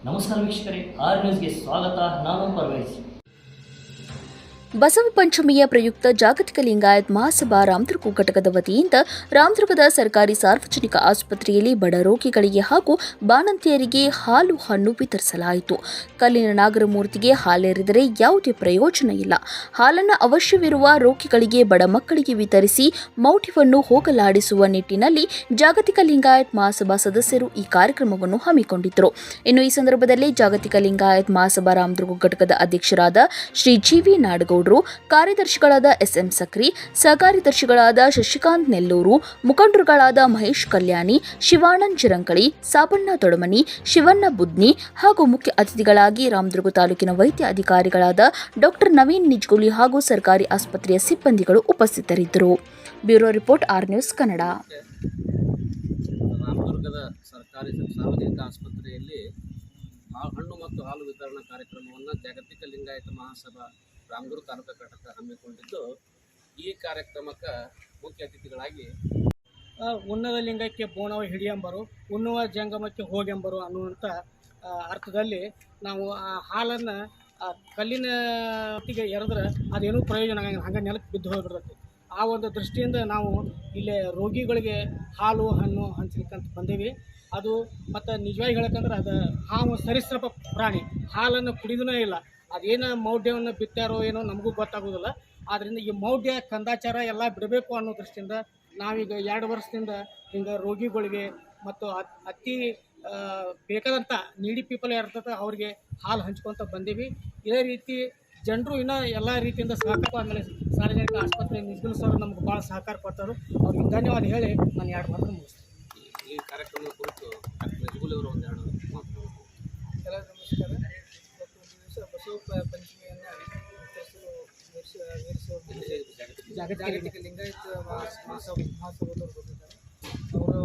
ನಮಸ್ಕಾರ ವೀಕ್ಷಕರೇ, ಆರ್ ನ್ಯೂಸ್ಗೆ ಸ್ವಾಗತ. ನಾನು ಪರ್ವೇಜ್. ಬಸವ ಪಂಚಮಿಯ ಪ್ರಯುಕ್ತ ಜಾಗತಿಕ ಲಿಂಗಾಯತ್ ಮಹಾಸಭಾ ರಾಮದುರ್ಗ ಘಟಕದ ವತಿಯಿಂದ ರಾಮದುರ್ಗದ ಸರ್ಕಾರಿ ಸಾರ್ವಜನಿಕ ಆಸ್ಪತ್ರೆಯಲ್ಲಿ ಬಡ ರೋಗಿಗಳಿಗೆ ಹಾಗೂ ಬಾಣಂತಿಯರಿಗೆ ಹಾಲು ಹಣ್ಣು ವಿತರಿಸಲಾಯಿತು. ಕಲ್ಲಿನ ನಾಗರಮೂರ್ತಿಗೆ ಹಾಲೆರೆದರೆ ಯಾವುದೇ ಪ್ರಯೋಜನ ಇಲ್ಲ. ಹಾಲನ್ನು ಅವಶ್ಯವಿರುವ ರೋಗಿಗಳಿಗೆ, ಬಡ ಮಕ್ಕಳಿಗೆ ವಿತರಿಸಿ ಮೌಢ್ಯವನ್ನು ಹೋಗಲಾಡಿಸುವ ನಿಟ್ಟಿನಲ್ಲಿ ಜಾಗತಿಕ ಲಿಂಗಾಯತ್ ಮಹಾಸಭಾ ಸದಸ್ಯರು ಈ ಕಾರ್ಯಕ್ರಮವನ್ನು ಹಮ್ಮಿಕೊಂಡಿದ್ದರು. ಇನ್ನು ಈ ಸಂದರ್ಭದಲ್ಲಿ ಜಾಗತಿಕ ಲಿಂಗಾಯತ್ ಮಹಾಸಭಾ ರಾಮದುರ್ಗ ಘಟಕದ ಅಧ್ಯಕ್ಷರಾದ ಶ್ರೀ ಜಿ.ವಿ. ನಾಡಗೌಡ, ಕಾರ್ಯದರ್ಶಿಗಳಾದ ಎಸ್.ಎಂ. ಸಕ್ರಿ, ಸಹಕಾರ್ಯದರ್ಶಿಗಳಾದ ಶಶಿಕಾಂತ್ ನೆಲ್ಲೂರು, ಮುಖಂಡರುಗಳಾದ ಮಹೇಶ್ ಕಲ್ಯಾಣಿ, ಶಿವಾನಂದ್ ಚಿರಂಕಳಿ, ಸಾಬಣ್ಣ ತೊಡಮನಿ, ಶಿವಣ್ಣ ಬುದ್ನಿ ಹಾಗೂ ಮುಖ್ಯ ಅತಿಥಿಗಳಾಗಿ ರಾಮದುರ್ಗ ತಾಲೂಕಿನ ವೈದ್ಯ ಅಧಿಕಾರಿಗಳಾದ ಡಾಕ್ಟರ್ ನವೀನ್ ನಿಜ್ಗುಲಿ ಹಾಗೂ ಸರ್ಕಾರಿ ಆಸ್ಪತ್ರೆಯ ಸಿಬ್ಬಂದಿಗಳು ಉಪಸ್ಥಿತರಿದ್ದರು. Bureau report, R news Kannada. ರಾಮದುರ್ಗದ ಸರ್ಕಾರಿ ಸಾರ್ವಜನಿಕ ಆಸ್ಪತ್ರೆಯಲ್ಲಿ ಹಣ್ಣು ಮತ್ತು ಹಾಲು ವಿತರಣಾ ಕಾರ್ಯಕ್ರಮವನ್ನು ಜಾಗತಿಕ ಲಿಂಗಾಯತ ಮಹಾಸಭಾ ರಾಮದುರ್ಗ ತಾಲೂಕು ಘಟಕ ಹಮ್ಮಿಕೊಂಡಿದ್ದು, ಈ ಕಾರ್ಯಕ್ರಮಕ್ಕೆ ಮುಖ್ಯ ಅತಿಥಿಗಳಾಗಿ ಉನ್ನತ ಲಿಂಗಕ್ಕೆ ಬೋಣವ ಹಿಡಿಯಂಬರು, ಉಣ್ಣುವ ಜಂಗಮಕ್ಕೆ ಹೋಗೆಂಬರು ಅನ್ನುವಂಥ ಅರ್ಥದಲ್ಲಿ ನಾವು ಆ ಹಾಲನ್ನು ಕಲ್ಲಿನ ಹೊತ್ತಿಗೆ ಎರೆದ್ರೆ ಅದೇನೂ ಪ್ರಯೋಜನ ಆಗಂಗಿಲ್ಲ, ಹಂಗೆ ನೆಲಕ್ಕೆ ಬಿದ್ದು ಹೋಗಿಬಿಡ್ತೈತಿ. ಆ ಒಂದು ದೃಷ್ಟಿಯಿಂದ ನಾವು ಇಲ್ಲೇ ರೋಗಿಗಳಿಗೆ ಹಾಲು ಹಣ್ಣು ಹಂಚಲಿಕ್ಕಂತ ಬಂದೀವಿ. ಅದು ಮತ್ತು ನಿಜವಾಗಿ ಹೇಳಕ್ಕಂದ್ರೆ ಅದು ಹಾವು ಸರೀಸೃಪ ಪ್ರಾಣಿ, ಹಾಲನ್ನು ಕುಡಿದನೇ ಇಲ್ಲ. ಅದೇನು ಮೌಢ್ಯವನ್ನು ಬಿತ್ತಾರೋ ಏನೋ ನಮಗೂ ಗೊತ್ತಾಗೋದಿಲ್ಲ. ಆದ್ದರಿಂದ ಈ ಮೌಢ್ಯ ಕಂದಾಚಾರ ಎಲ್ಲ ಬಿಡಬೇಕು ಅನ್ನೋ ದೃಷ್ಟಿಯಿಂದ ನಾವೀಗ 2 ವರ್ಷದಿಂದ ಹಿಂಗೆ ರೋಗಿಗಳಿಗೆ ಮತ್ತು ಅತಿ ಬೇಕಾದಂಥ ನೀಡಿ ಪೀಪಲ್ ಇರ್ತದೆ ಅವ್ರಿಗೆ ಹಾಲು ಹಂಚ್ಕೊತ ಬಂದೀವಿ. ಇದೇ ರೀತಿ ಜನರು ಇನ್ನೂ ಎಲ್ಲ ರೀತಿಯಿಂದ ಸಹಕಾರ, ಆಮೇಲೆ ಸಾರ್ವಜನಿಕ ಆಸ್ಪತ್ರೆ ನಿಜ್ಗುಲ್ ಸರ್ ನಮ್ಗೆ ಭಾಳ ಸಹಕಾರ ಕೊಡ್ತಾರೆ. ಅವ್ರಿಗೆ ಧನ್ಯವಾದ ಹೇಳಿ ನಾನು 2 ಮಾತು ಮುಗಿಸ್ತೀನಿ. ಈ ಕಾರ್ಯಕ್ರಮದ ಕುರಿತು ಡಾಕ್ಟರ್ ನಿಜ್ಗುಲ್ ಅವರು ಒಂದೆರಡು ಮಾತು. ಎಲ್ಲ ನಮಸ್ಕಾರ. ಇವತ್ತು ಒಂದು ದಿವಸ ಬಸವ ಪಂಚಮಿಯನ್ನು ಜಾಗತಿಕ ಲಿಂಗಾಯತ ಮಹಾಸಭಾದವರು ಬಂದಿದ್ದಾರೆ. ಅವರು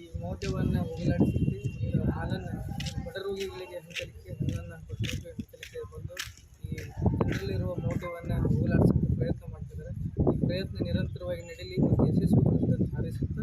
ಈ ಮೌಢ್ಯವನ್ನು ಹೋಗಲಾಡಿಸಲಿಕ್ಕೆ ಮತ್ತು ಹಾಲನ್ನು ಬಡ ರೋಗಿಗಳಿಗೆ ಹಂಚಲಿಕ್ಕೆ, ಹಣ್ಣನ್ನು ಕೊಟ್ಟರಿಗೆ ಹಂಚಲಿಕ್ಕೆ ಬಂದು ಈ ಜನರಲ್ಲಿರುವ ಮೌಢ್ಯವನ್ನು ಹೋಗಲಾಡಿಸಲಿಕ್ಕೆ ಪ್ರಯತ್ನ ಮಾಡ್ತಿದ್ದಾರೆ. ಈ ಪ್ರಯತ್ನ ನಿರಂತರವಾಗಿ ನಡೀಲಿ ಮತ್ತು ಯಶಸ್ವಿಗೊಳಿಸುವಂತ ಹಾರೈಸುತ್ತಾ